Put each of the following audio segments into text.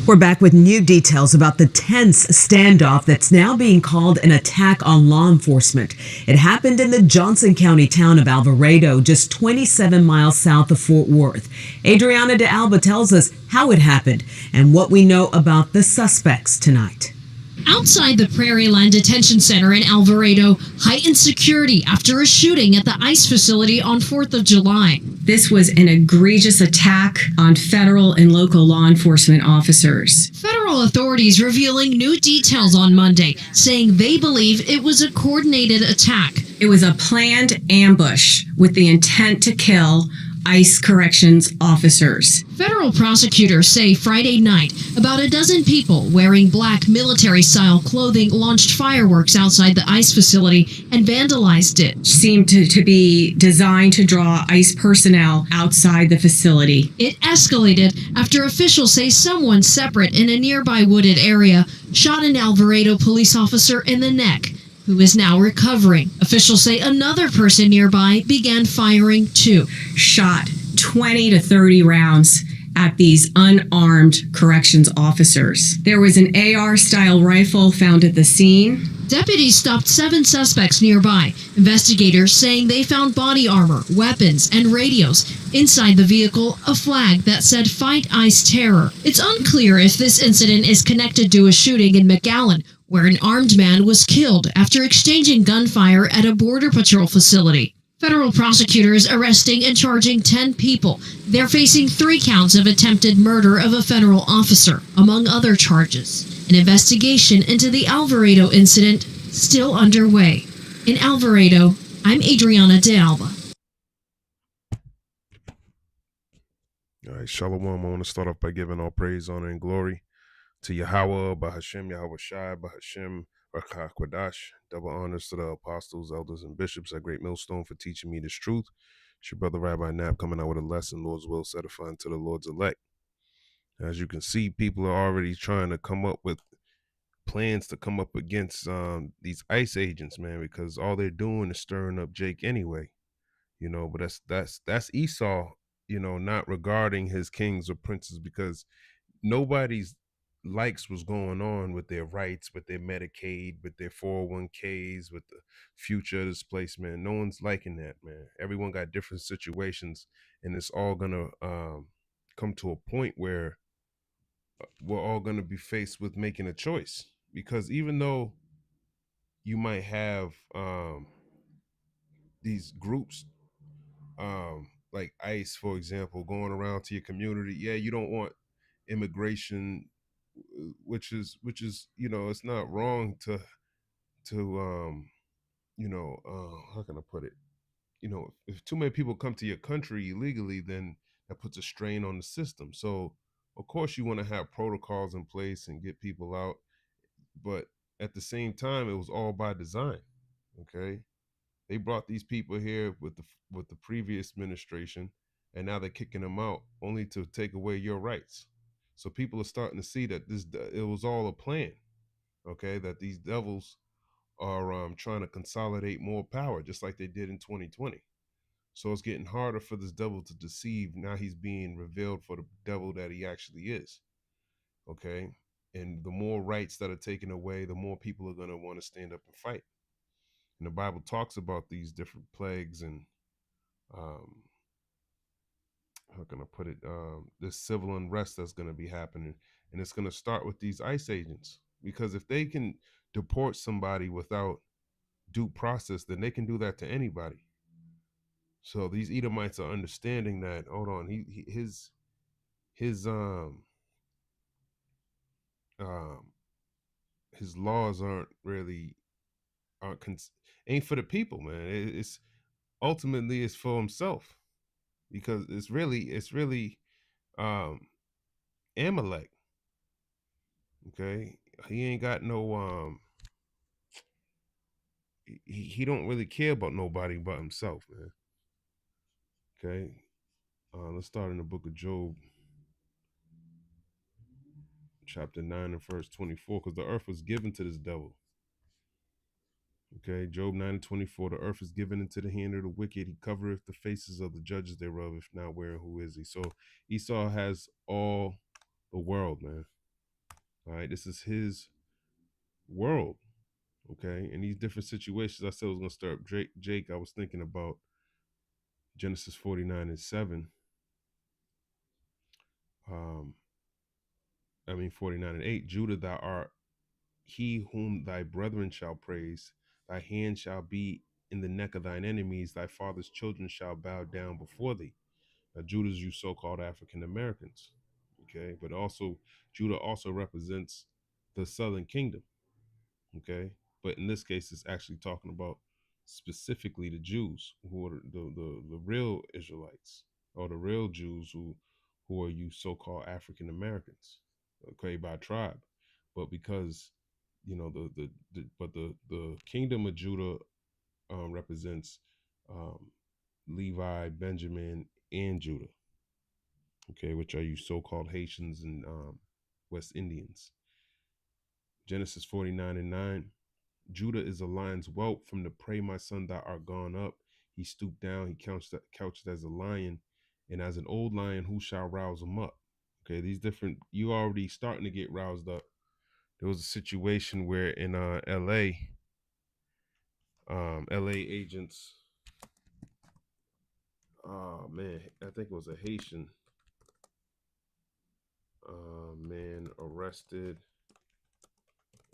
We're back with new details about the tense standoff that's now being called an attack on law enforcement. It happened in the Johnson County town of Alvarado, just 27 miles south of Fort Worth. Adriana de Alba tells us how it happened and what we know about the suspects tonight. Outside the Prairie Land Detention Center in Alvarado, heightened security after a shooting at the ICE facility on 4th of July. This was an egregious attack on federal and local law enforcement officers. Federal authorities revealing new details on Monday, saying they believe it was a coordinated attack. It was a planned ambush with the intent to kill ICE corrections officers. Federal prosecutors say Friday night, about a dozen people wearing black military-style clothing launched fireworks outside the ICE facility and vandalized it. Seemed to be designed to draw ICE personnel outside the facility. It escalated after officials say someone separate in a nearby wooded area shot an Alvarado police officer in the neck, who is now recovering. Officials say another person nearby began firing too. Shot 20 to 30 rounds at these unarmed corrections officers. There was an AR-style rifle found at the scene. Deputies stopped 7 suspects nearby. Investigators saying they found body armor, weapons, and radios. Inside the vehicle, a flag that said "Fight ICE Terror." It's unclear if this incident is connected to a shooting in McAllen, where an armed man was killed after exchanging gunfire at a Border Patrol facility. Federal prosecutors arresting and charging 10 people. They're facing 3 counts of attempted murder of a federal officer, among other charges. An investigation into the Alvarado incident still underway. In Alvarado, I'm Adriana de Alba. All right, Shalom. I want to start off by giving all praise, honor, and glory to Yahweh, Bahashem, Yahweh Shai, Bahashem, Rakha Kwadash. Double honors to the apostles, elders, and bishops at Great Millstone for teaching me this truth. It's your brother Rabbi Knapp coming out with a lesson, Lord's will, edifying to the Lord's elect. As you can see, people are already trying to come up with plans to come up against these ICE agents, man, because all they're doing is stirring up Jake anyway, you know. But that's Esau, you know, not regarding his kings or princes, because nobody's likes what's going on with their rights, with their Medicaid, with their 401ks, with the future of this place, man. No one's liking that, man. Everyone got different situations, and it's all gonna come to a point where we're all gonna be faced with making a choice. Because even though you might have these groups like ICE, for example, going around to your community, yeah, you don't want immigration, which is you know, it's not wrong to you know, how can I put it, you know, if too many people come to your country illegally, then that puts a strain on the system. So of course you want to have protocols in place and get people out, but at the same time it was all by design. Okay, they brought these people here with the previous administration, and now they're kicking them out only to take away your rights. So people are starting to see that it was all a plan, okay, that these devils are trying to consolidate more power, just like they did in 2020. So it's getting harder for this devil to deceive. Now he's being revealed for the devil that he actually is, okay? And the more rights that are taken away, the more people are going to want to stand up and fight. And the Bible talks about these different plagues and how can I put it, this civil unrest that's going to be happening. And it's going to start with these ICE agents, because if they can deport somebody without due process, then they can do that to anybody. So these Edomites are understanding that, hold on, his laws ain't for the people, man. It's ultimately it's for himself, because it's really Amalek. Okay, he ain't got no he don't really care about nobody but himself, man. Okay, let's start in the book of Job, chapter 9 and verse 24, because the earth was given to this devil. Okay, Job 9 and 24, the earth is given into the hand of the wicked. He covereth the faces of the judges thereof, if not where, who is he? So Esau has all the world, man. All right, this is his world. Okay, in these different situations, I said I was gonna start Jake. I was thinking about Genesis 49:7. 49:8. Judah, thou art he whom thy brethren shall praise. Thy hand shall be in the neck of thine enemies. Thy father's children shall bow down before thee. Now, Judah's you so-called African Americans. Okay, but also Judah also represents the Southern Kingdom. Okay, but in this case, it's actually talking about specifically the Jews, who are the real Israelites, or the real Jews who are you so-called African Americans, okay, by tribe. But because the kingdom of Judah represents um, Levi, Benjamin, and Judah, okay, which are you so-called Haitians and West Indians. Genesis 49:9. Judah is a lion's whelp. From the prey, my son, thou art gone up. He stooped down, he couched as a lion, and as an old lion, who shall rouse him up? Okay, these different, you already starting to get roused up. There was a situation where in LA, LA agents, oh man, I think it was a Haitian man arrested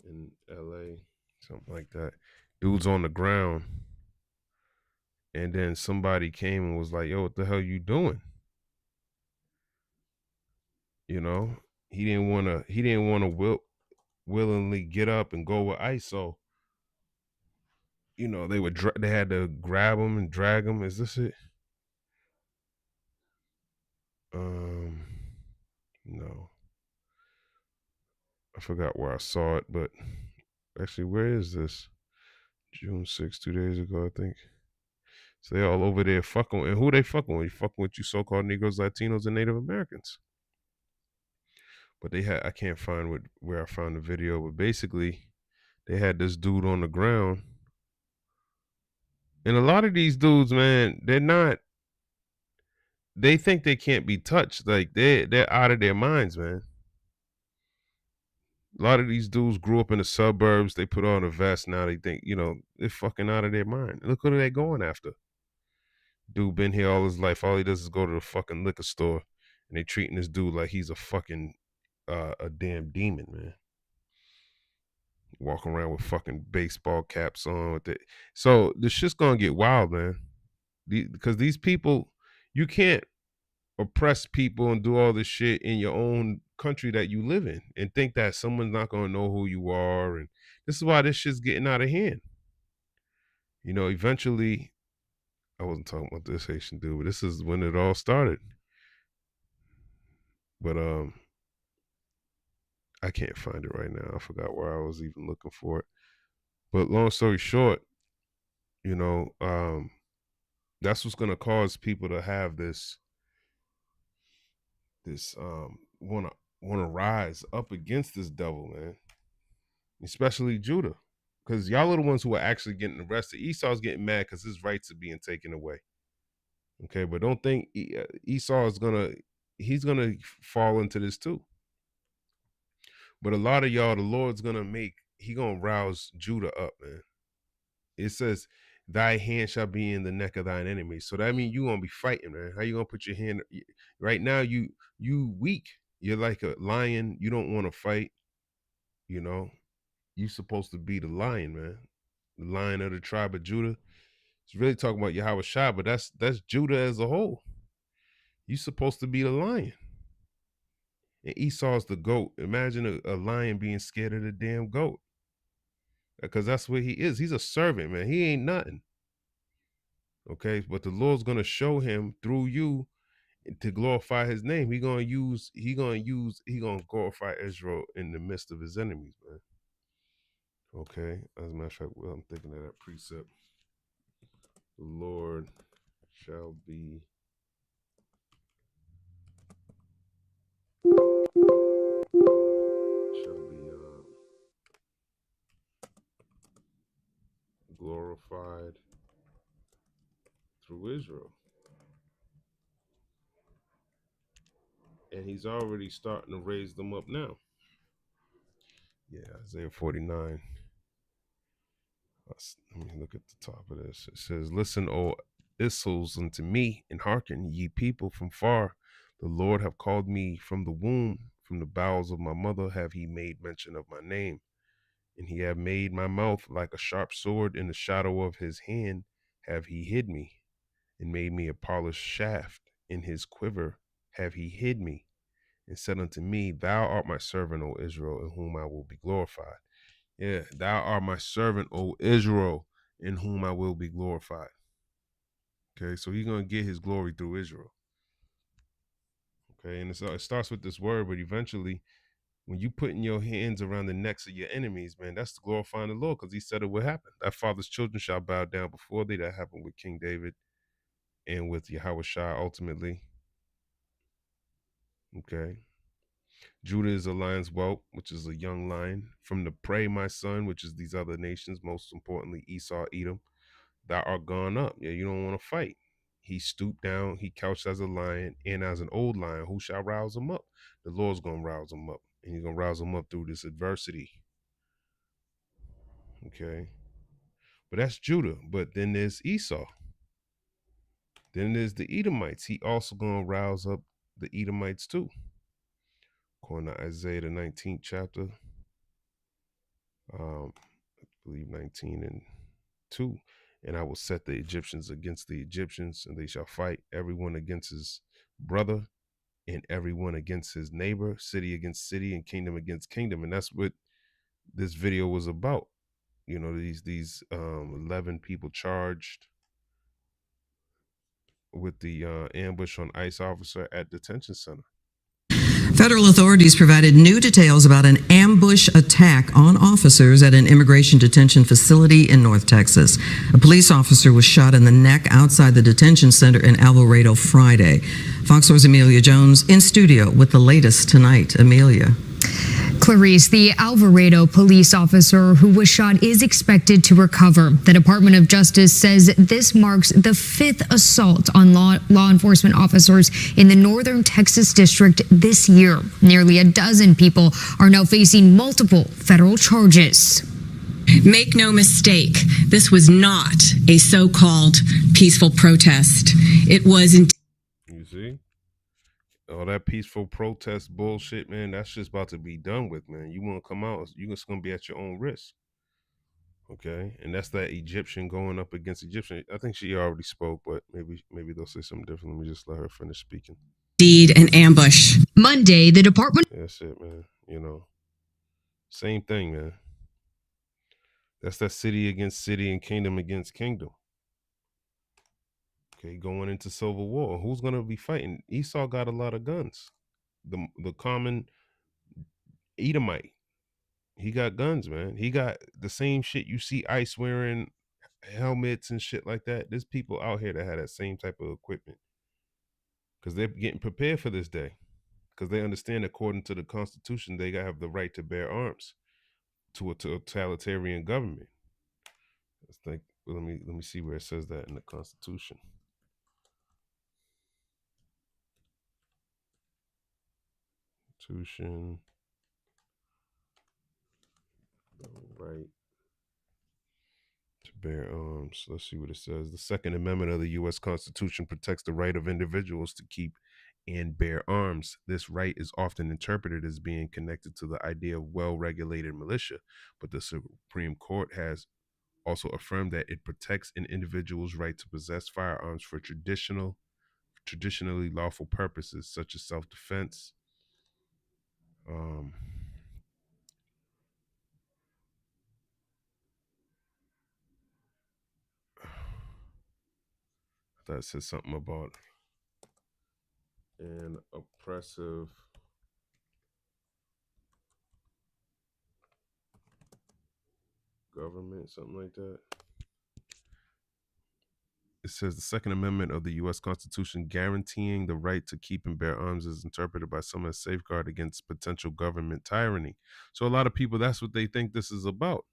in LA, something like that. Dude's on the ground, and then somebody came and was like, yo, what the hell you doing? You know, he didn't want to willingly get up and go with ICE. So, they had to grab him and drag him. Is this it? No, I forgot where I saw it, but actually, where is this? June 6th, 2 days ago, I think. So they all over there fucking, and who they fucking with? You fucking with you so-called Negroes, Latinos, and Native Americans. But I can't find where I found the video, but basically they had this dude on the ground. And a lot of these dudes, man, they think they can't be touched. Like they're out of their minds, man. A lot of these dudes grew up in the suburbs. They put on a vest. Now they think, they're fucking out of their mind. Look who they going after. Dude been here all his life. All he does is go to the fucking liquor store, and they treating this dude like he's a fucking a damn demon, man. Walking around with fucking baseball caps on with it. So the shit's gonna get wild, man. Because these people, you can't oppress people and do all this shit in your own country that you live in and think that someone's not gonna know who you are. And this is why this shit's getting out of hand. Eventually, I wasn't talking about this Haitian dude, but this is when it all started. But I can't find it right now. I forgot where I was even looking for it. But long story short, that's what's gonna cause people to have this wanna rise up against this devil, man. Especially Judah, because y'all are the ones who are actually getting arrested. Esau's getting mad because his rights are being taken away. Okay, but don't think Esau is he's gonna fall into this too. But a lot of y'all, the Lord's he gonna rouse Judah up, man. It says, thy hand shall be in the neck of thine enemies. So that means you gonna be fighting, man. How you gonna put your hand right now? You weak. You're like a lion. You don't want to fight. You supposed to be the lion, man. The lion of the tribe of Judah. It's really talking about Yahweh Shai, but that's Judah as a whole. You supposed to be the lion. And Esau's the goat. Imagine a lion being scared of the damn goat. Because that's what he is. He's a servant, man. He ain't nothing. Okay, but the Lord's gonna show him through you to glorify his name. He gonna glorify Israel in the midst of his enemies, man. Okay, as a matter of fact, well, I'm thinking of that precept. The Lord shall be glorified through Israel. And he's already starting to raise them up now. Yeah, Isaiah 49. Let me look at the top of this. It says, "Listen, O Israels, unto me, and hearken, ye people from far. The Lord have called me from the womb, from the bowels of my mother have he made mention of my name. And he have made my mouth like a sharp sword, in the shadow of his hand have he hid me, and made me a polished shaft. In his quiver have he hid me, and said unto me, Thou art my servant, O Israel, in whom I will be glorified." Yeah, thou art my servant, O Israel, in whom I will be glorified. Okay, so he's going to get his glory through Israel. Okay, and it starts with this word, but eventually, when you putting your hands around the necks of your enemies, man, that's glorifying the Lord, because he said it would happen. That father's children shall bow down before thee. That happened with King David and with Yahweh Shai ultimately. Okay. Judah is a lion's whelp, which is a young lion. From the prey, my son, which is these other nations, most importantly, Esau, Edom, thou art gone up. Yeah, you don't want to fight. He stooped down, he couched as a lion and as an old lion. Who shall rouse him up? The Lord's going to rouse him up, and he's going to rouse him up through this adversity. Okay. But that's Judah. But then there's Esau. Then there's the Edomites. He also going to rouse up the Edomites too. According to Isaiah, the 19th chapter, I believe 19 and 2. And I will set the Egyptians against the Egyptians, and they shall fight, everyone against his brother, and everyone against his neighbor, city against city, and kingdom against kingdom. And that's what this video was about. You know, these 11 people charged with the ambush on ICE officer at detention center. Federal authorities provided new details about an ambush attack on officers at an immigration detention facility in North Texas. A police officer was shot in the neck outside the detention center in Alvarado Friday. Fox 4's Amelia Jones in studio with the latest tonight. Amelia. Clarice, the Alvarado police officer who was shot is expected to recover. The Department of Justice says this marks the 5th assault on law enforcement officers in the Northern Texas district this year. Nearly a dozen people are now facing multiple federal charges. Make no mistake, this was not a so-called peaceful protest. It was indeed. You see? All that peaceful protest bullshit, man, that's just about to be done with, man. You want to come out, you're just going to be at your own risk. Okay? And that's that Egyptian going up against Egyptian. I think she already spoke, but maybe they'll say something different. Let me just let her finish speaking. Indeed an ambush. Monday, the department. That's it, man. You know, same thing, man. That's that city against city and kingdom against kingdom. Okay, going into civil war. Who's going to be fighting? Esau got a lot of guns. The common Edomite, he got guns, man. He got the same shit you see ICE wearing, helmets and shit like that. There's people out here that have that same type of equipment because they're getting prepared for this day, because they understand, according to the Constitution, they gotta have the right to bear arms to a totalitarian government. Let's think. Let me see where it says that in the Constitution. Constitution. Right to bear arms. Let's see what it says. The Second Amendment of the U.S. Constitution protects the right of individuals to keep and bear arms. This right is often interpreted as being connected to the idea of well-regulated militia, but the Supreme Court has also affirmed that it protects an individual's right to possess firearms for traditionally lawful purposes, such as self-defense. That says something about an oppressive government, something like that. It says the Second Amendment of the U.S. Constitution guaranteeing the right to keep and bear arms is interpreted by some as safeguard against potential government tyranny. So a lot of people, that's what they think this is about.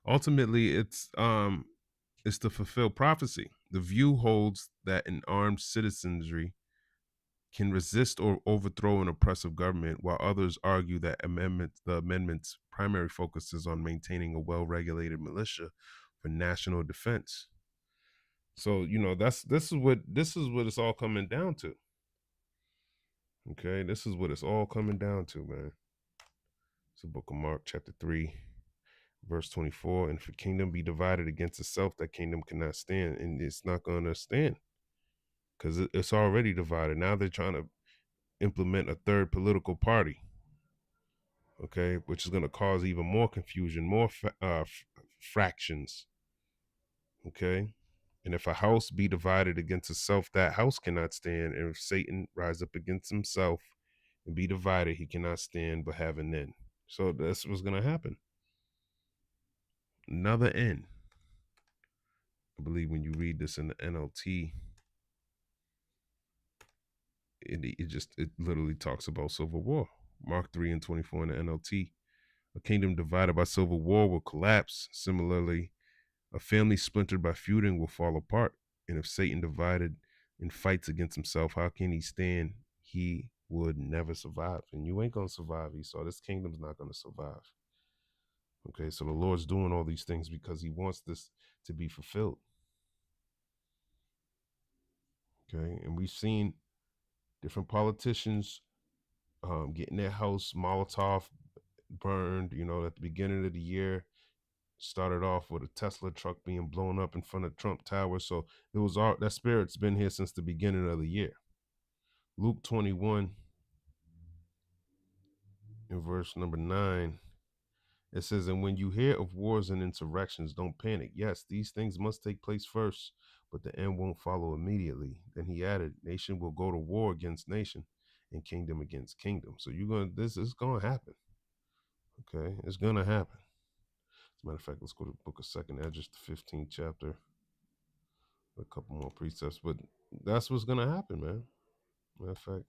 Ultimately, it's to fulfill prophecy. The view holds that an armed citizenry can resist or overthrow an oppressive government, while others argue that the amendment's primary focus is on maintaining a well-regulated militia for national defense. So, this is what it's all coming down to. Okay, this is what it's all coming down to, man. It's the book of Mark, chapter 3, verse 24. And if a kingdom be divided against itself, that kingdom cannot stand, and it's not going to stand because it's already divided. Now they're trying to implement a third political party, okay, which is going to cause even more confusion, more fractions, okay. And if a house be divided against itself, that house cannot stand. And if Satan rise up against himself and be divided, he cannot stand but have an end. So that's what's going to happen. Another end. I believe when you read this in the NLT, it literally talks about civil war. Mark 3 and 24 in the NLT. A kingdom divided by civil war will collapse. Similarly, a family splintered by feuding will fall apart. And if Satan divided and fights against himself, how can he stand? He would never survive. And you ain't going to survive, Esau. This kingdom's not going to survive. Okay, so the Lord's doing all these things because he wants this to be fulfilled. Okay, and we've seen different politicians getting their house Molotov burned, at the beginning of the year. Started off with a Tesla truck being blown up in front of Trump Tower. So it was that spirit's been here since the beginning of the year. Luke 21 in verse number 9, it says, and when you hear of wars and insurrections, don't panic. Yes, these things must take place first, but the end won't follow immediately. Then he added, nation will go to war against nation and kingdom against kingdom. So this is going to happen. Okay, it's going to happen. As a matter of fact, let's go to the book of 2nd Esdras, the 15th chapter. A couple more precepts, but that's what's going to happen, man. Matter of fact,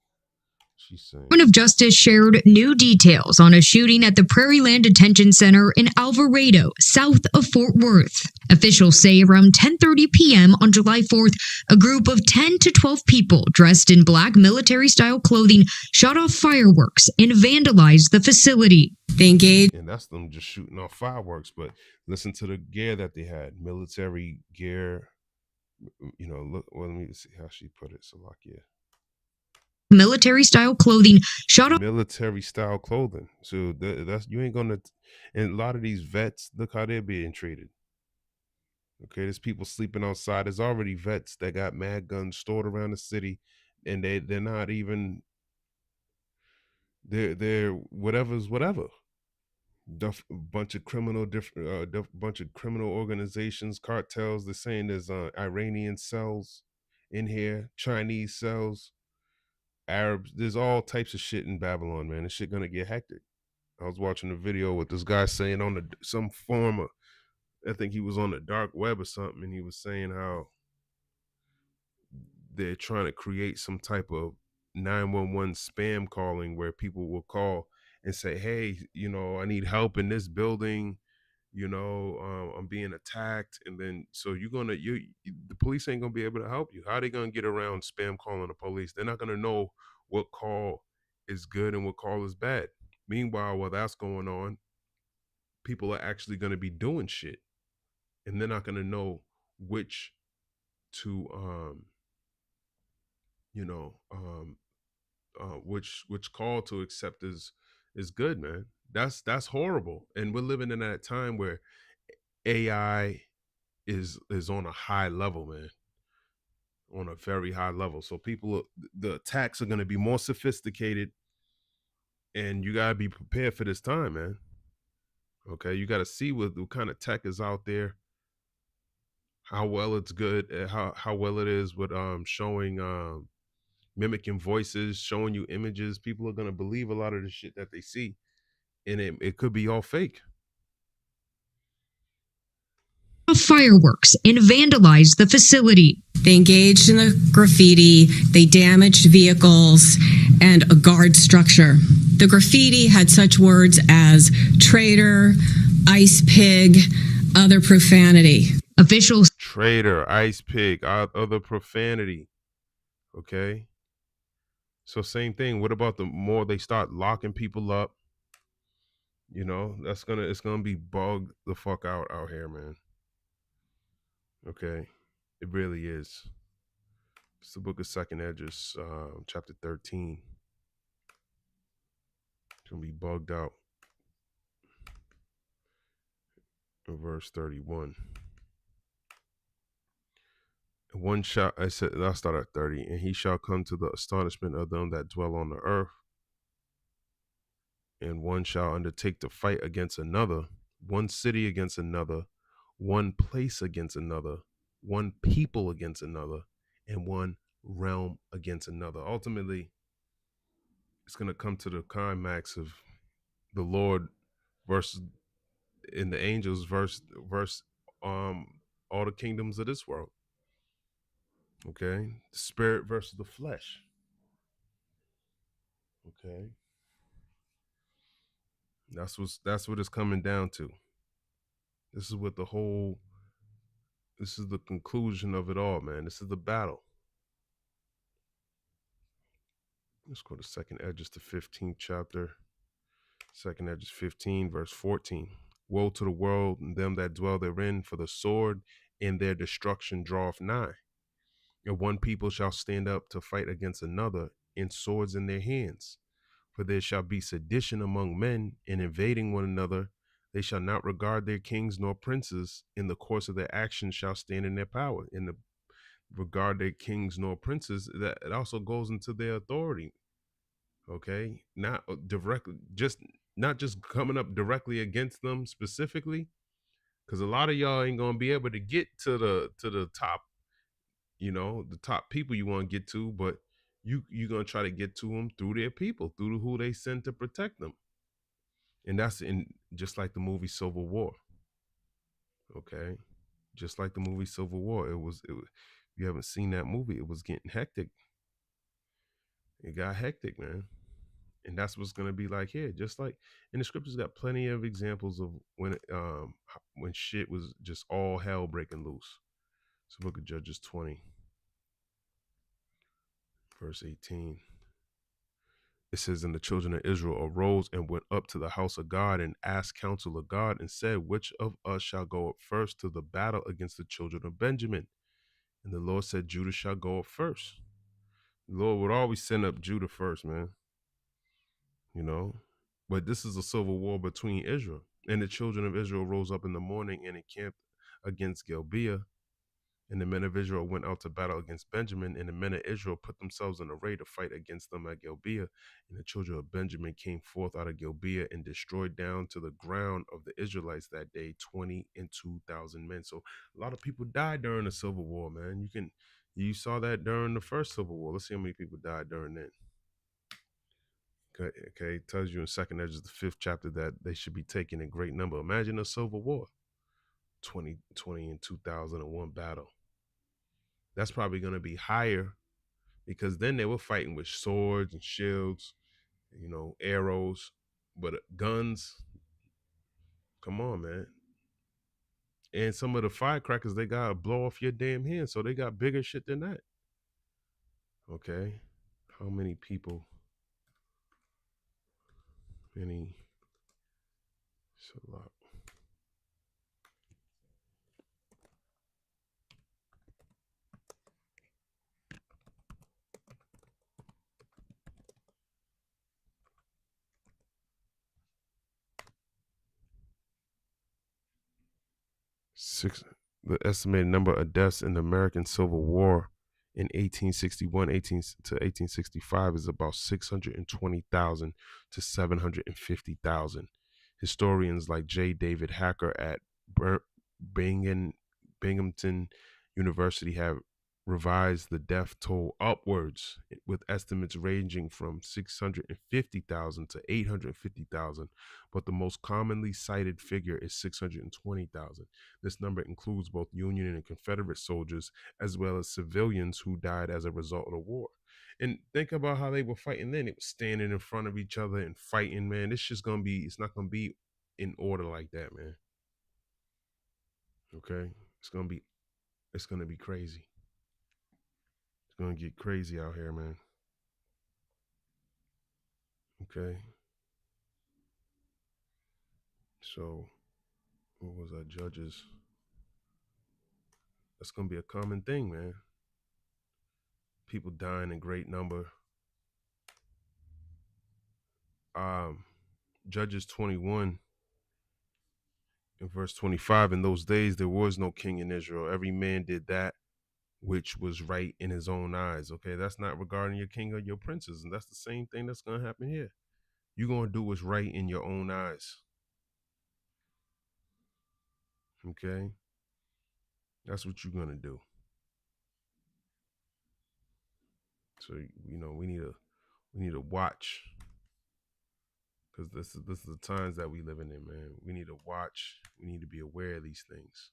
she's saying. Department of Justice shared new details on a shooting at the Prairie Land Detention Center in Alvarado, south of Fort Worth. Officials say around 10:30 p.m. on July 4th, a group of 10 to 12 people dressed in black military-style clothing shot off fireworks and vandalized the facility. They engaged. And that's them just shooting off fireworks. But listen to the gear that they had. Military gear. Look, well, let me see how she put it. Salakia. Military-style clothing shot off. Military-style clothing. So that's, you ain't going to, and a lot of these vets, look how they're being treated. Okay, there's people sleeping outside. There's already vets that got mad guns stored around the city, and they're not even, they're whatever's whatever. Bunch of criminal organizations, cartels. They're saying there's Iranian cells in here, Chinese cells, Arabs. There's all types of shit in Babylon, man. This shit gonna get hectic. I was watching a video with this guy saying on some form of, I think he was on the dark web or something, and he was saying how they're trying to create some type of 911 spam calling where people will call and say, hey, I need help in this building, I'm being attacked. And then, so the police ain't gonna be able to help you. How are they gonna get around spam calling the police? They're not gonna know what call is good and what call is bad. Meanwhile, while that's going on, people are actually gonna be doing shit, and they're not gonna know which to, which call to accept is good, man. That's horrible. And we're living in that time where AI is on a high level, man. On a very high level. So the attacks are going to be more sophisticated, and you got to be prepared for this time, man. Okay, you got to see what kind of tech is out there, how well it's good, how well it is with showing mimicking voices, showing you images. People are going to believe a lot of the shit that they see, and it could be all fake. Fireworks and vandalized the facility. They engaged in the graffiti, they damaged vehicles and a guard structure. The graffiti had such words as traitor, ice pig, other profanity. Officials. Traitor, ice pig, other profanity. Okay. So same thing. What about the more they start locking people up? It's gonna be bugged the fuck out here, man. Okay, it really is. It's the book of Second Edges, chapter 13. It's gonna be bugged out. In verse 31. And one shall, I'll start at 30. And he shall come to the astonishment of them that dwell on the earth. And one shall undertake to fight against another, one city against another, one place against another, one people against another, and one realm against another. Ultimately, it's going to come to the climax of the Lord versus and the angels versus all the kingdoms of this world. Okay, the spirit versus the flesh. Okay, that's what it's coming down to. This is what this is the conclusion of it all, man. This is the battle. Let's go to Second Edges, the 15th chapter. Second Edges 15, verse 14. Woe to the world and them that dwell therein, for the sword and their destruction draweth nigh. And one people shall stand up to fight against another, and swords in their hands. For there shall be sedition among men, and invading one another. They shall not regard their kings nor princes. In the course of their actions shall stand in their power. In the regard their kings nor princes, that it also goes into their authority. Okay, not directly, not just coming up directly against them specifically, because a lot of y'all ain't gonna be able to get to the top, the top people you want to get to, but you're gonna try to get to them through their people, through who they send to protect them. And that's in just like the movie Civil War. Okay, just like the movie Civil War, it was. If you haven't seen that movie, it was getting hectic. It got hectic, man. And that's what's gonna be like here. Just like in the scriptures, got plenty of examples of when shit was just all hell breaking loose. So book of Judges 20, verse 18. It says, and the children of Israel arose and went up to the house of God and asked counsel of God and said, which of us shall go up first to the battle against the children of Benjamin? And the Lord said, Judah shall go up first. The Lord would always send up Judah first, man. But this is a civil war between Israel. And the children of Israel rose up in the morning and encamped against Gibeah. And the men of Israel went out to battle against Benjamin, and the men of Israel put themselves in array to fight against them at Gibeah. And the children of Benjamin came forth out of Gibeah and destroyed down to the ground of the Israelites that day 22,000 men. So a lot of people died during the Civil War, man. You saw that during the first Civil War. Let's see how many people died during that. Okay, it tells you in Second Edges, the 5th chapter, that they should be taken in great number. Imagine a Civil War, 20 and 2001 battle. That's probably going to be higher because then they were fighting with swords and shields, arrows, but guns. Come on, man. And some of the firecrackers, they got to blow off your damn hand. So they got bigger shit than that. Okay. How many people? It's a lot. The estimated number of deaths in the American Civil War in 1861 to 1865 is about 620,000 to 750,000. Historians like J. David Hacker at Binghamton University have revised the death toll upwards, with estimates ranging from 650,000 to 850,000, but the most commonly cited figure is 620,000. This number includes both Union and Confederate soldiers, as well as civilians who died as a result of the war. And think about how they were fighting then. It was standing in front of each other and fighting, man. It's not gonna be in order like that, man. Okay? It's gonna be crazy. It's gonna get crazy out here, man. Okay. So, what was that? Judges. That's going to be a common thing, man. People dying in great number. Judges 21 in verse 25, in those days there was no king in Israel. Every man did that which was right in his own eyes. Okay, that's not regarding your king or your princes. And that's the same thing that's going to happen here. You're going to do what's right in your own eyes. Okay, that's what you're going to do. So, we need to watch, because this is the times that we living in, man. We need to watch. We need to be aware of these things.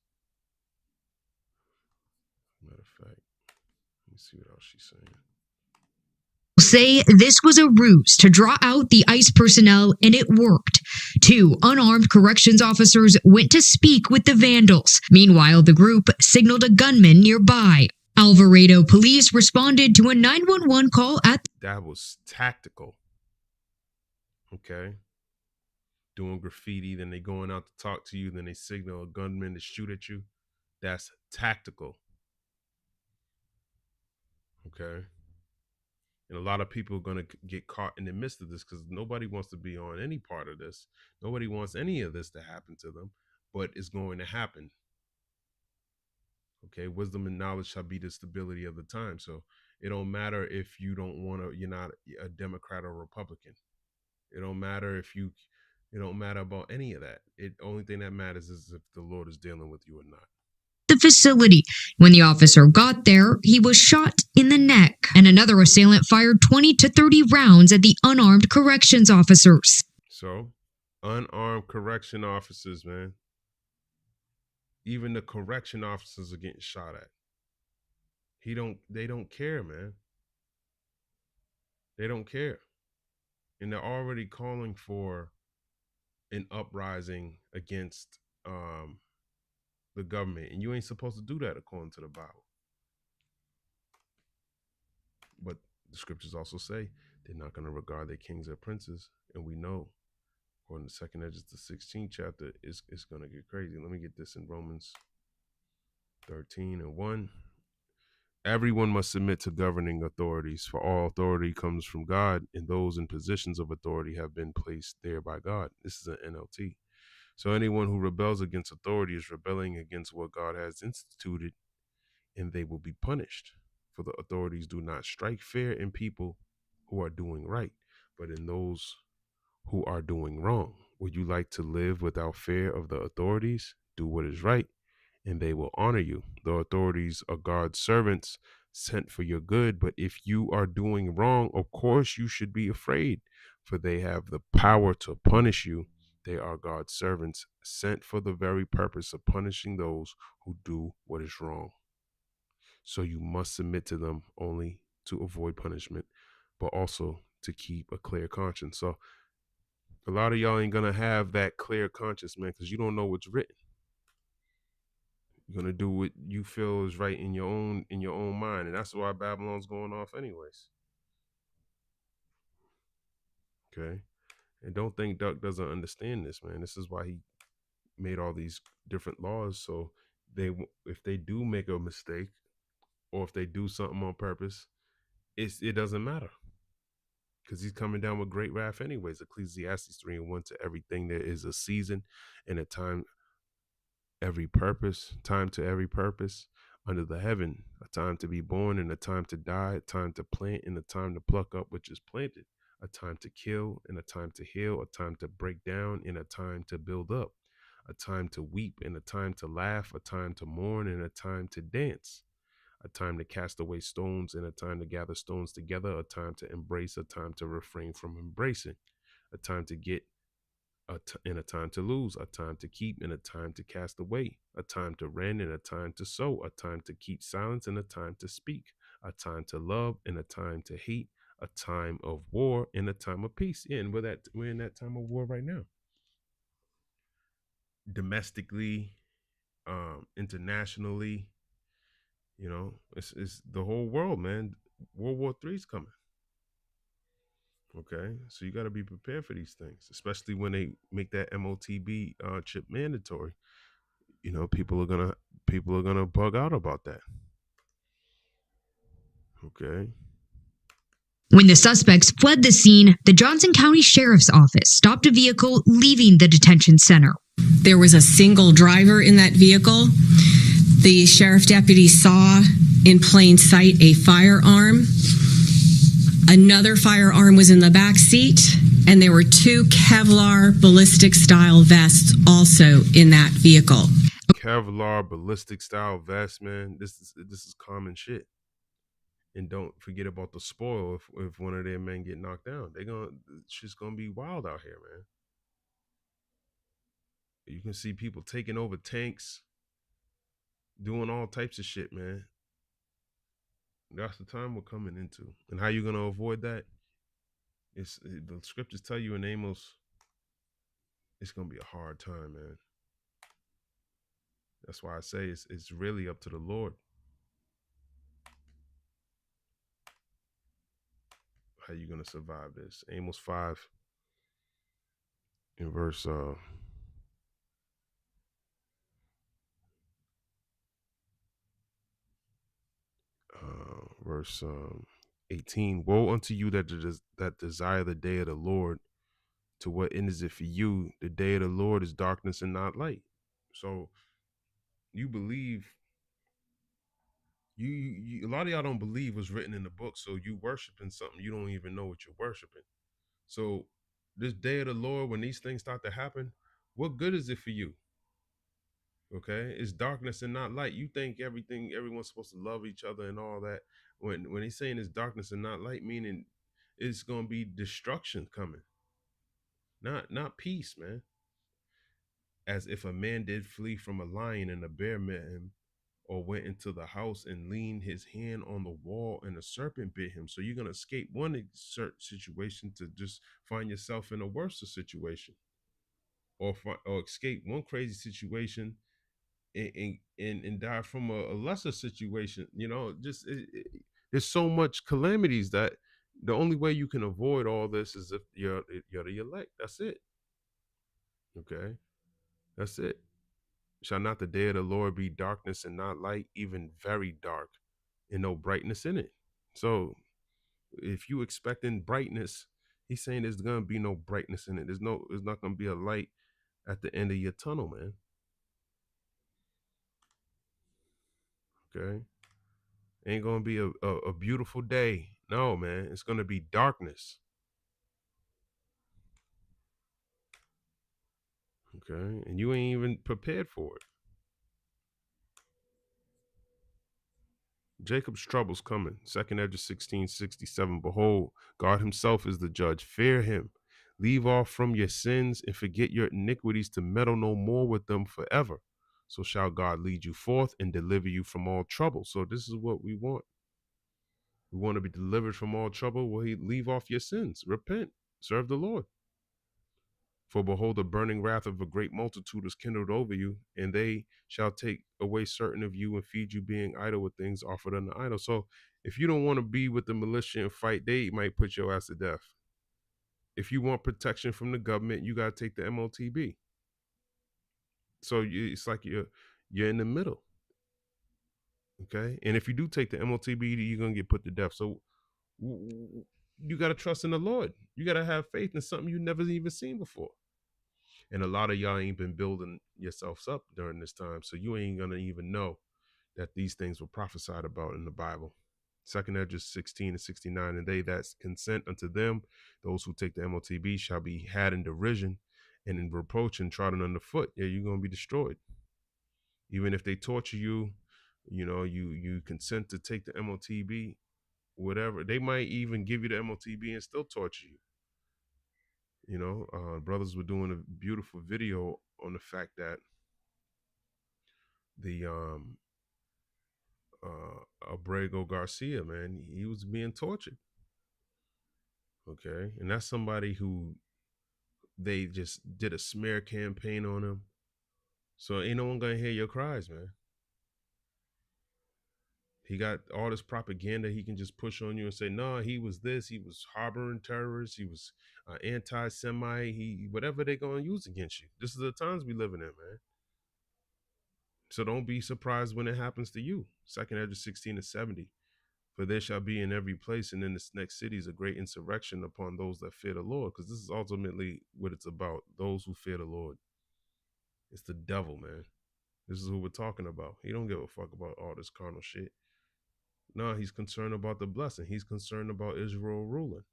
Matter of fact, let me see what else she's saying. Say this was a ruse to draw out the ICE personnel, and it worked. 2 unarmed corrections officers went to speak with the vandals. Meanwhile, the group signaled a gunman nearby. Alvarado police responded to a 911 call at... That was tactical. Okay. Doing graffiti, then they going out to talk to you, then they signal a gunman to shoot at you. That's tactical. Okay. And a lot of people are going to get caught in the midst of this because nobody wants to be on any part of this. Nobody wants any of this to happen to them, but it's going to happen. Okay, wisdom and knowledge shall be the stability of the time. So it don't matter if you don't want to, you're not a Democrat or Republican. It don't matter it don't matter about any of that. Only thing that matters is if the Lord is dealing with you or not. The facility. When the officer got there, he was shot in the neck, and another assailant fired 20 to 30 rounds at the unarmed corrections officers. So, unarmed correction officers, man. Even the correction officers are getting shot at. They don't care, man. They don't care. And they're already calling for an uprising against the government, and you ain't supposed to do that according to the Bible. But the scriptures also say they're not going to regard their kings or princes, and we know, according to 2nd Edges, the 16th chapter, it's going to get crazy. Let me get this in Romans 13:1. Everyone must submit to governing authorities, for all authority comes from God, and those in positions of authority have been placed there by God. This is an NLT. So anyone who rebels against authority is rebelling against what God has instituted, and they will be punished. For the authorities do not strike fear in people who are doing right, but in those who are doing wrong. Would you like to live without fear of the authorities? Do what is right, and they will honor you. The authorities are God's servants sent for your good, but if you are doing wrong, of course you should be afraid, for they have the power to punish you. They are God's servants sent for the very purpose of punishing those who do what is wrong. So you must submit to them only to avoid punishment, but also to keep a clear conscience. So a lot of y'all ain't gonna have that clear conscience, man, because you don't know what's written. You're gonna do what you feel is right in your own mind, and that's why Babylon's going off anyways. Okay, and don't think Duck doesn't understand this, man. This is why he made all these different laws, so if they do make a mistake, or if they do something on purpose, it doesn't matter, because he's coming down with great wrath anyways. Ecclesiastes 3:1, to everything there is a season and a time, time to every purpose under the heaven, a time to be born and a time to die, a time to plant and a time to pluck up which is planted, a time to kill and a time to heal, a time to break down and a time to build up, a time to weep and a time to laugh, a time to mourn and a time to dance, a time to cast away stones and a time to gather stones together, a time to embrace, a time to refrain from embracing, a time to get and a time to lose, a time to keep and a time to cast away, a time to rend and a time to sow, a time to keep silence and a time to speak, a time to love and a time to hate, a time of war and a time of peace. Yeah, and we're in that time of war right now. Domestically, internationally, it's the whole world, man. World War III is coming. Okay, so you got to be prepared for these things, especially when they make that MOTB chip mandatory. You know, people are gonna bug out about that. Okay. When the suspects fled the scene, the Johnson County Sheriff's Office stopped a vehicle leaving the detention center. There was a single driver in that vehicle. The sheriff deputy saw in plain sight a firearm. Another firearm was in the back seat, and there were 2 Kevlar ballistic style vests also in that vehicle. Kevlar ballistic style vest, man. This is common shit. And don't forget about the spoil if one of their men get knocked down. Shit's gonna be wild out here, man. You can see people taking over tanks, doing all types of shit, man. That's the time we're coming into. And how you gonna avoid that? The scriptures tell you in Amos, it's gonna be a hard time, man. That's why I say it's really up to the Lord. How you gonna survive this? Amos 5 in verse verse 18. Woe unto you that desire the day of the Lord. To what end is it for you? The day of the Lord is darkness and not light. So you believe you a lot of y'all don't believe what's written in the book, so you worshiping something you don't even know what you're worshiping. So this day of the Lord, when these things start to happen, what good is it for you? Okay, it's darkness and not light. You think everyone's supposed to love each other and all that. When he's saying it's darkness and not light, meaning it's gonna be destruction coming, not peace, man. As if a man did flee from a lion and a bear met him, or went into the house and leaned his hand on the wall and a serpent bit him. So you're gonna escape one situation to just find yourself in a worse situation, or escape one crazy situation and die from a lesser situation. You know, just there's so much calamities that the only way you can avoid all this is if you're the elect. That's it. Okay, that's it. Shall not the day of the Lord be darkness and not light, even very dark, and no brightness in it? So if you expecting brightness, he's saying there's gonna be no brightness in it. There's not gonna be a light at the end of your tunnel, man. Okay. Ain't gonna be a beautiful day. No, man. It's gonna be darkness. Okay. And you ain't even prepared for it. Jacob's trouble's coming. 2nd Ezra 16:67. Behold, God himself is the judge. Fear him. Leave off from your sins and forget your iniquities, to meddle no more with them forever. So shall God lead you forth and deliver you from all trouble. So this is what we want. We want to be delivered from all trouble. Well, he leave off your sins. Repent. Serve the Lord. For behold, the burning wrath of a great multitude is kindled over you, and they shall take away certain of you and feed you, being idle with things offered unto idols. So if you don't want to be with the militia and fight, they might put your ass to death. If you want protection from the government, you got to take the MOTB. So it's like you're in the middle. Okay. And if you do take the MOTB, you're going to get put to death. So you got to trust in the Lord. You got to have faith in something you never even seen before. And a lot of y'all ain't been building yourselves up during this time. So you ain't going to even know that these things were prophesied about in the Bible. 2nd Ezra 16:69. And they that consent unto them, those who take the MOTB, shall be had in derision and in reproach and trodden underfoot. Yeah, you're going to be destroyed. Even if they torture you, you know, you consent to take the MOTB, whatever. They might even give you the MOTB and still torture you. You know, brothers were doing a beautiful video on the fact that the Abrego Garcia, man, he was being tortured. Okay, and that's somebody who they just did a smear campaign on him. So ain't no one gonna hear your cries, man. He got all this propaganda he can just push on you and say, no, he was this, he was harboring terrorists, he was anti-Semite, he whatever they're going to use against you. This is the times we living in, man. So don't be surprised when it happens to you. 2nd Ezra 16-70. For there shall be in every place and in this next cities a great insurrection upon those that fear the Lord. Because this is ultimately what it's about. Those who fear the Lord. It's the devil, man. This is who we're talking about. He don't give a fuck about all this carnal shit. No, he's concerned about the blessing. He's concerned about Israel ruling.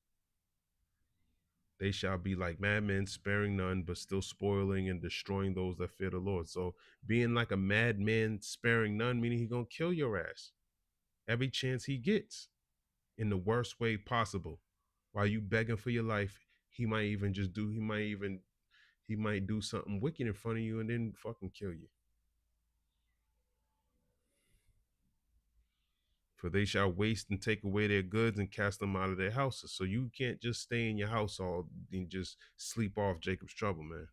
They shall be like madmen, sparing none, but still spoiling and destroying those that fear the Lord. So being like a madman, sparing none, meaning he's going to kill your ass every chance he gets in the worst way possible. While you begging for your life, he might do something wicked in front of you and then fucking kill you. For they shall waste and take away their goods and cast them out of their houses. So you can't just stay in your house all and just sleep off Jacob's trouble, man.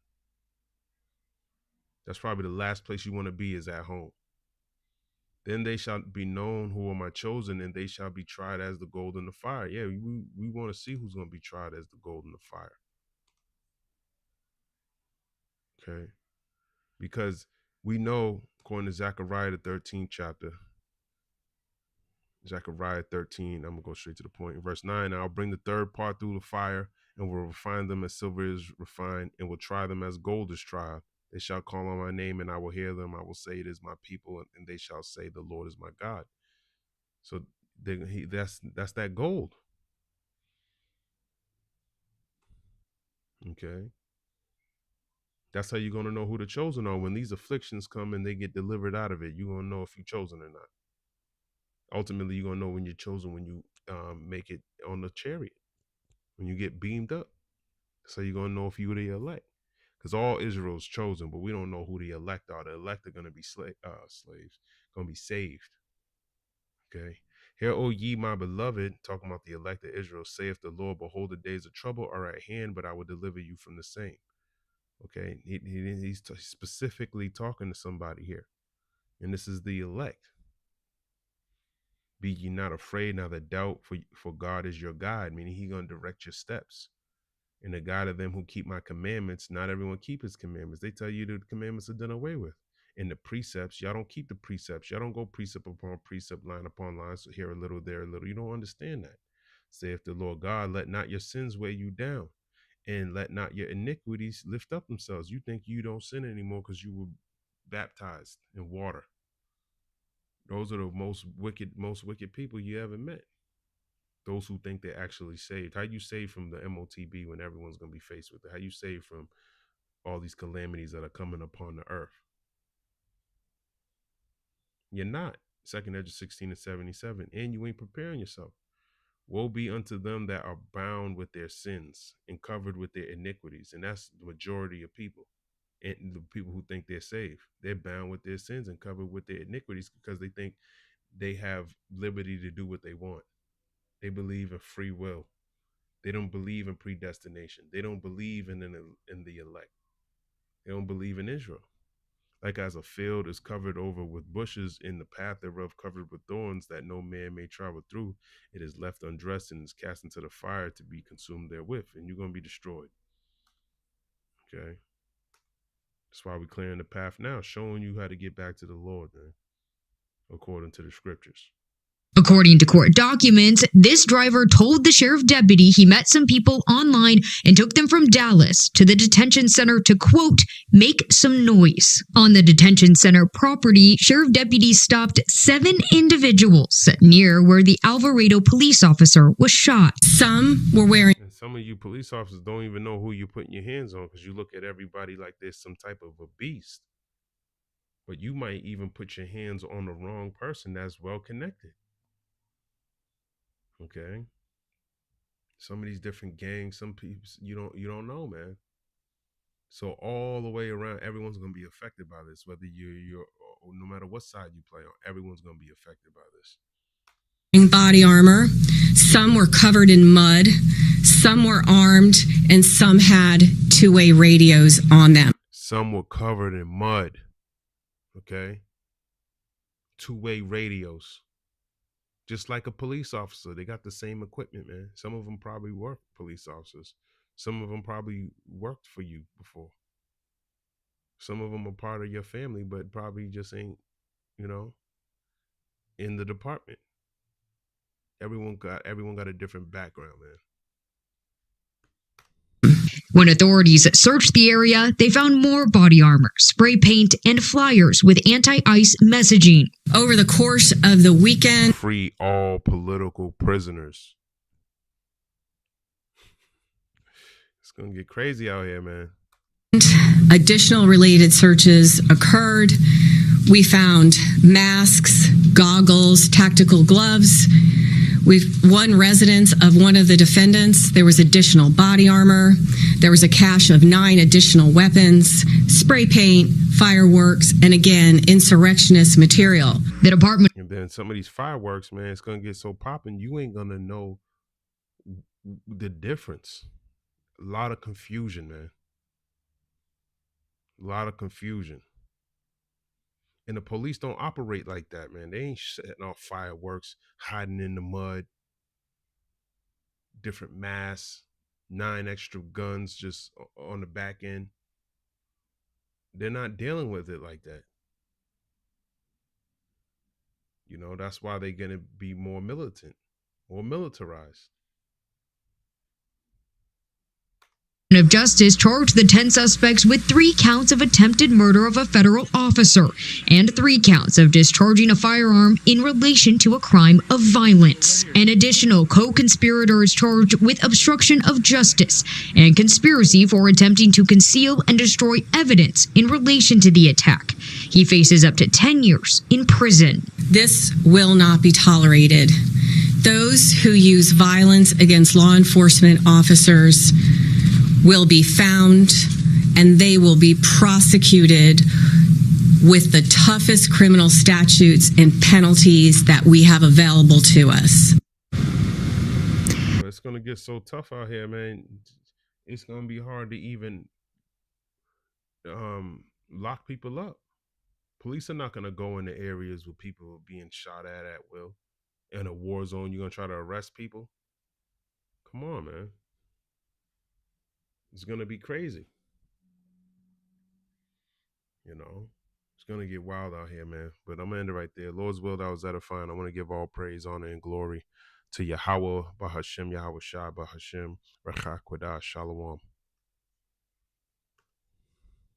That's probably the last place you want to be, is at home. Then they shall be known who are my chosen, and they shall be tried as the gold in the fire. Yeah, we want to see who's going to be tried as the gold in the fire. Okay? Because we know, according to Zechariah, the 13th chapter, Zechariah 13, I'm going to go straight to the point. In verse 9, I'll bring the third part through the fire, and will refine them as silver is refined, and will try them as gold is tried. They shall call on my name, and I will hear them. I will say, it is my people, and they shall say, the Lord is my God. So that's that gold. Okay. That's how you're going to know who the chosen are. When these afflictions come and they get delivered out of it, you're going to know if you're chosen or not. Ultimately, you're going to know when you're chosen when you make it on the chariot, when you get beamed up. So you're going to know if you're the elect. Because all Israel's chosen, but we don't know who the elect are. The elect are going to be slaves, going to be saved. Okay. Hear, O ye, my beloved, talking about the elect of Israel, saith the Lord, behold, the days of trouble are at hand, but I will deliver you from the same. Okay. He's specifically talking to somebody here. And this is the elect. Be ye not afraid, neither doubt, for God is your guide, meaning he's going to direct your steps. And the God of them who keep my commandments, not everyone keep his commandments. They tell you the commandments are done away with. And the precepts, y'all don't keep the precepts. Y'all don't go precept upon precept, line upon line, so here a little, there a little. You don't understand that. Saith the Lord God, let not your sins weigh you down, and let not your iniquities lift up themselves. You think you don't sin anymore because you were baptized in water. Those are the most wicked people you ever met. Those who think they're actually saved. How you saved from the MOTB when everyone's going to be faced with it? How you saved from all these calamities that are coming upon the earth? You're not. 2nd Ezra 16-77. And you ain't preparing yourself. Woe be unto them that are bound with their sins and covered with their iniquities. And that's the majority of people. And the people who think they're saved. They're bound with their sins and covered with their iniquities because they think they have liberty to do what they want. They believe in free will. They don't believe in predestination. They don't believe in the elect. They don't believe in Israel. Like as a field is covered over with bushes, in the path thereof covered with thorns, that no man may travel through, it is left undressed and is cast into the fire to be consumed therewith, and you're going to be destroyed. Okay? That's why we're clearing the path now, showing you how to get back to the Lord, man, according to the scriptures. According to court documents, this driver told the sheriff deputy he met some people online and took them from Dallas to the detention center to, quote, make some noise. On the detention center property, sheriff deputies stopped 7 individuals near where the Alvarado police officer was shot. Some were wearing... And some of you police officers don't even know who you're putting your hands on because you look at everybody like there's some type of a beast. But you might even put your hands on the wrong person that's well connected. Okay, some of these different gangs, some people you don't know, man. So all the way around, everyone's gonna be affected by this. Whether you're no matter what side you play on, everyone's gonna be affected by this. Body armor, some were covered in mud, some were armed, and some had two-way radios on them. Some were covered in mud. Okay, two-way radios. Just like a police officer, they got the same equipment, man. Some of them probably work police officers. Some of them probably worked for you before. Some of them are part of your family, but probably just ain't, you know, in the department. Everyone got a different background, man. When authorities searched the area, they found more body armor, spray paint, and flyers with anti-ICE messaging. Over the course of the weekend, Free all political prisoners. It's going to get crazy out here, man. additional related searches occurred. We found masks, goggles, tactical gloves. One residence of one of the defendants, there was additional body armor. There was a cache of 9 additional weapons, spray paint, fireworks, and again, insurrectionist material. The department. And then some of these fireworks, man, it's going to get so popping, you ain't going to know the difference. A lot of confusion, man. A lot of confusion. And the police don't operate like that, man. They ain't setting off fireworks, hiding in the mud, different masks, 9 extra guns just on the back end. They're not dealing with it like that. You know, that's why they're going to be more militant, more militarized. Of Justice charged the 10 suspects with 3 counts of attempted murder of a federal officer and 3 counts of discharging a firearm in relation to a crime of violence. An additional co-conspirator is charged with obstruction of justice and conspiracy for attempting to conceal and destroy evidence in relation to the attack. He faces up to 10 years in prison. This will not be tolerated. Those who use violence against law enforcement officers will be found and they will be prosecuted with the toughest criminal statutes and penalties that we have available to us. It's going to get so tough out here, man. It's going to be hard to even lock people up. Police are not going to go into areas where people are being shot at will. In a war zone, you're going to try to arrest people? Come on, man. It's going to be crazy. You know, it's going to get wild out here, man. But I'm going to end it right there. Lord's will, that was edifying. I want to give all praise, honor, and glory to Yahweh, Bahashem, Yahweh Shai, Bahashem, Rachak Quadash, Shalom.